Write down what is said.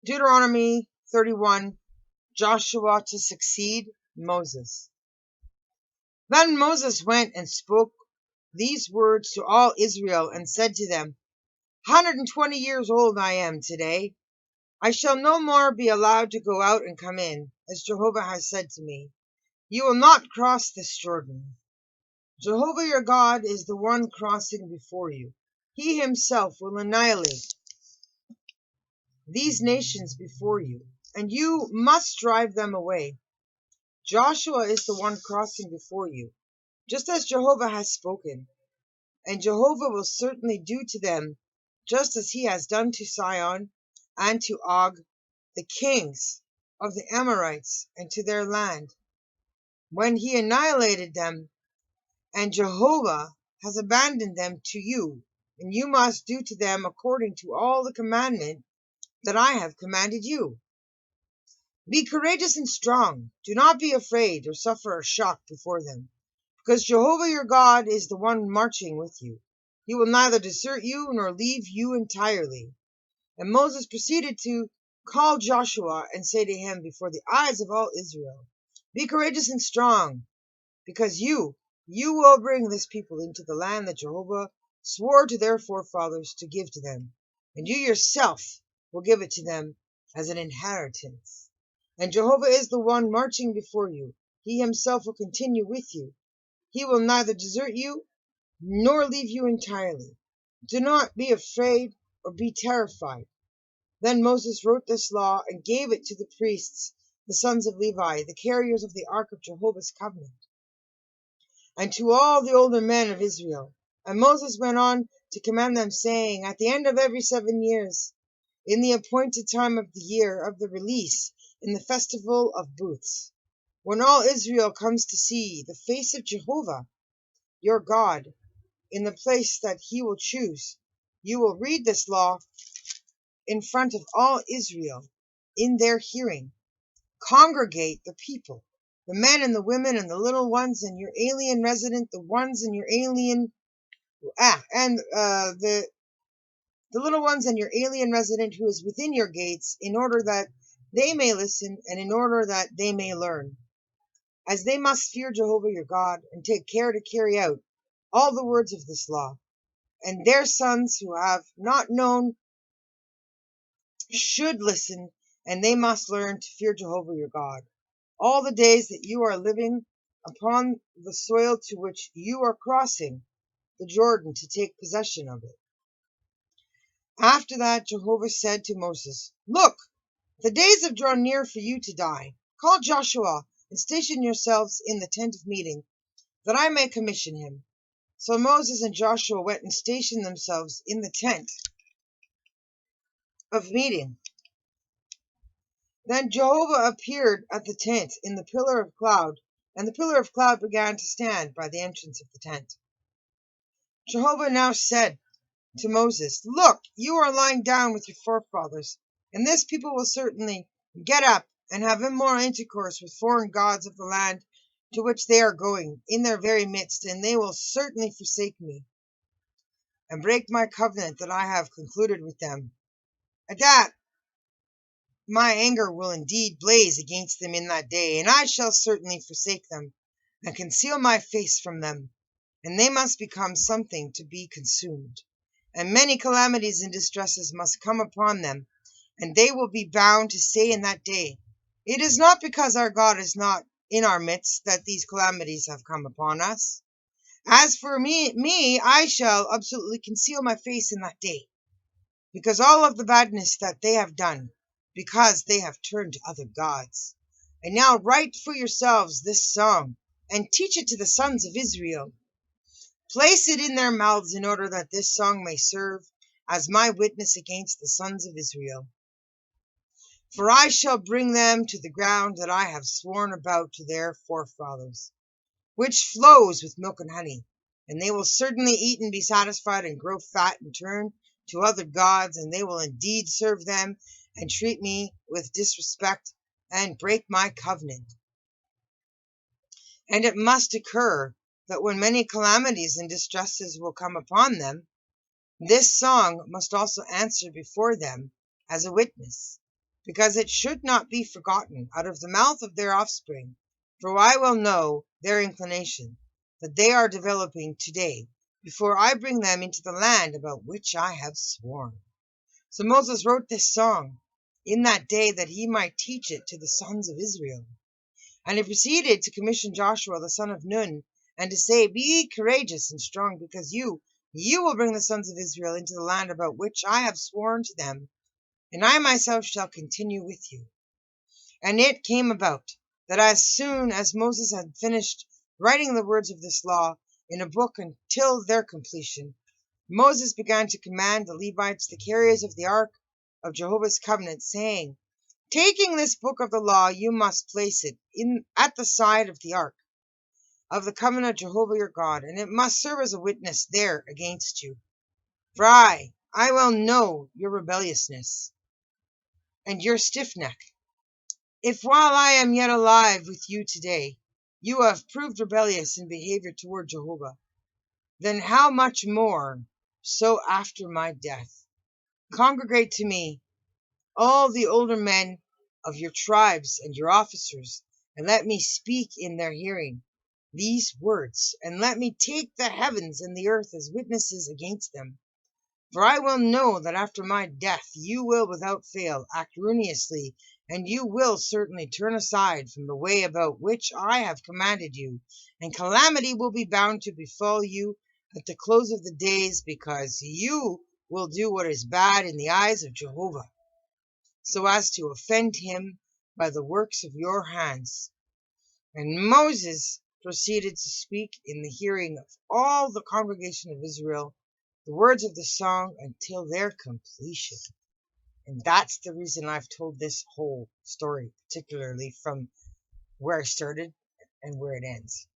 Deuteronomy 31, Joshua to succeed Moses. Then Moses went and spoke these words to all Israel and said to them, 120 years old I am today. I shall no more be allowed to go out and come in, as Jehovah has said to me. You will not cross this Jordan. Jehovah your God is the one crossing before you. He himself will annihilate these nations before you, and you must drive them away. Joshua is the one crossing before you, just as Jehovah has spoken, and Jehovah will certainly do to them just as he has done to Sihon and to Og, the kings of the Amorites, and to their land, when he annihilated them, and Jehovah has abandoned them to you, and you must do to them according to all the commandment that I have commanded you. Be courageous and strong. Do not be afraid or suffer a shock before them, because Jehovah your God is the one marching with you. He will neither desert you nor leave you entirely. And Moses proceeded to call Joshua and say to him before the eyes of all Israel, be courageous and strong, because you will bring this people into the land that Jehovah swore to their forefathers to give to them, and you yourself will give it to them as an inheritance. And Jehovah is the one marching before you. He himself will continue with you. He will neither desert you nor leave you entirely. Do not be afraid or be terrified. Then Moses wrote this law and gave it to the priests, the sons of Levi, the carriers of the ark of Jehovah's covenant, and to all the older men of Israel. And Moses went on to command them, saying, at the end of every 7 years, in the appointed time of the year of the release, in the festival of booths, when all Israel comes to see the face of Jehovah, your God, in the place that he will choose, you will read this law in front of all Israel in their hearing. Congregate the people, the men and the women and the little ones and your alien resident, the ones in your alien the little ones and your alien resident who is within your gates, in order that they may listen and in order that they may learn, as they must fear Jehovah your God and take care to carry out all the words of this law. And their sons who have not known should listen, and they must learn to fear Jehovah your God all the days that you are living upon the soil to which you are crossing the Jordan to take possession of it. After that, Jehovah said to Moses, look, the days have drawn near for you to die. Call Joshua and station yourselves in the tent of meeting, that I may commission him. So Moses and Joshua went and stationed themselves in the tent of meeting. Then Jehovah appeared at the tent in the pillar of cloud, and the pillar of cloud began to stand by the entrance of the tent. Jehovah now said to Moses, look, you are lying down with your forefathers, and this people will certainly get up and have immoral intercourse with foreign gods of the land to which they are going in their very midst, and they will certainly forsake me and break my covenant that I have concluded with them. At that, my anger will indeed blaze against them in that day, and I shall certainly forsake them and conceal my face from them, and they must become something to be consumed. And many calamities and distresses must come upon them, and they will be bound to say in that day, it is not because our God is not in our midst that these calamities have come upon us. As for me, I shall absolutely conceal my face in that day, because all of the badness that they have done, because they have turned to other gods. And now write for yourselves this song, and teach it to the sons of Israel. Place it in their mouths in order that this song may serve as my witness against the sons of Israel. For I shall bring them to the ground that I have sworn about to their forefathers, which flows with milk and honey, and they will certainly eat and be satisfied and grow fat and turn to other gods, and they will indeed serve them and treat me with disrespect and break my covenant. And it must occur that when many calamities and distresses will come upon them, this song must also answer before them as a witness. because it should not be forgotten out of the mouth of their offspring. For I will know their inclination, that they are developing today, before I bring them into the land about which I have sworn. So Moses wrote this song in that day that he might teach it to the sons of Israel. And he proceeded to commission Joshua the son of Nun, and to say, Be courageous and strong, because you will bring the sons of Israel into the land about which I have sworn to them, and I myself shall continue with you. And it came about that as soon as Moses had finished writing the words of this law in a book until their completion, Moses began to command the Levites, the carriers of the ark of Jehovah's covenant, saying, Taking this book of the law, you must place it at the side of the ark of the covenant of Jehovah your God, and it must serve as a witness there against you. For I will know your rebelliousness and your stiff neck. If while I am yet alive with you today, you have proved rebellious in behavior toward Jehovah, then how much more so after my death? Congregate to me all the older men of your tribes and your officers, and let me speak in their hearing these words, and let me take the heavens and the earth as witnesses against them. For I will know that after my death you will without fail act ruinously, and you will certainly turn aside from the way about which I have commanded you, and calamity will be bound to befall you at the close of the days, because you will do what is bad in the eyes of Jehovah, so as to offend him by the works of your hands. And Moses proceeded to speak in the hearing of all the congregation of Israel the words of the song until their completion. And that's the reason I've told this whole story, particularly from where I started and where it ends.